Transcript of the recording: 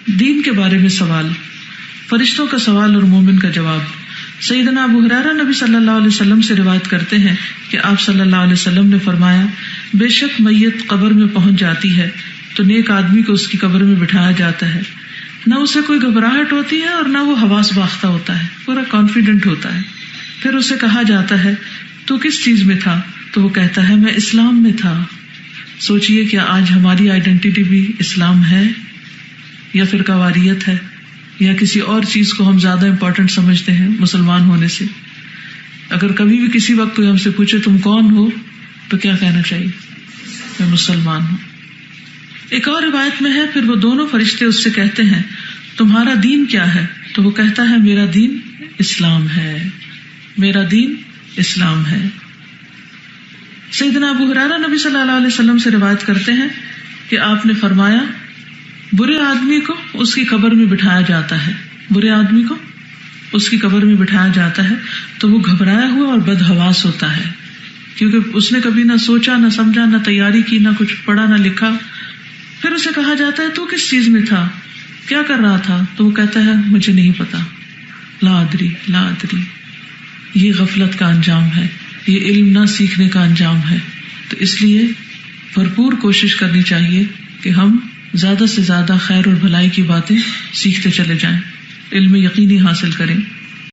دین کے بارے میں سوال، فرشتوں کا سوال اور مومن کا جواب۔ سیدنا ابو ہریرہ نبی صلی اللہ علیہ وسلم سے روایت کرتے ہیں کہ آپ صلی اللہ علیہ وسلم نے فرمایا، بے شک میت قبر میں پہنچ جاتی ہے تو نیک آدمی کو اس کی قبر میں بٹھایا جاتا ہے، نہ اسے کوئی گھبراہٹ ہوتی ہے اور نہ وہ حواس باختہ ہوتا ہے، پورا کانفیڈنٹ ہوتا ہے۔ پھر اسے کہا جاتا ہے تو کس چیز میں تھا؟ تو وہ کہتا ہے میں اسلام میں تھا۔ سوچئے کیا آج ہماری آئیڈینٹی بھی اسلام ہے یا فرقہ واریت ہے یا کسی اور چیز کو ہم زیادہ امپورٹنٹ سمجھتے ہیں مسلمان ہونے سے؟ اگر کبھی بھی کسی وقت کوئی ہم سے پوچھے تم کون ہو تو کیا کہنا چاہیے؟ میں مسلمان ہوں۔ ایک اور روایت میں ہے، پھر وہ دونوں فرشتے اس سے کہتے ہیں تمہارا دین کیا ہے؟ تو وہ کہتا ہے میرا دین اسلام ہے، میرا دین اسلام ہے۔ سیدنا ابو ہریرہ نبی صلی اللہ علیہ وسلم سے روایت کرتے ہیں کہ آپ نے فرمایا برے آدمی کو اس کی قبر میں بٹھایا جاتا ہے، برے آدمی کو اس کی قبر میں بٹھایا جاتا ہے تو وہ گھبرایا ہوا اور بدحواس ہوتا ہے، کیونکہ اس نے کبھی نہ سوچا نہ سمجھا نہ تیاری کی نہ کچھ پڑھا نہ لکھا۔ پھر اسے کہا جاتا ہے تو کس چیز میں تھا، کیا کر رہا تھا؟ تو وہ کہتا ہے مجھے نہیں پتا، لا ادری لا ادری۔ یہ غفلت کا انجام ہے، یہ علم نہ سیکھنے کا انجام ہے۔ تو اس لیے بھرپور کوشش کرنی چاہیے کہ ہم زیادہ سے زیادہ خیر اور بھلائی کی باتیں سیکھتے چلے جائیں، علم یقینی حاصل کریں۔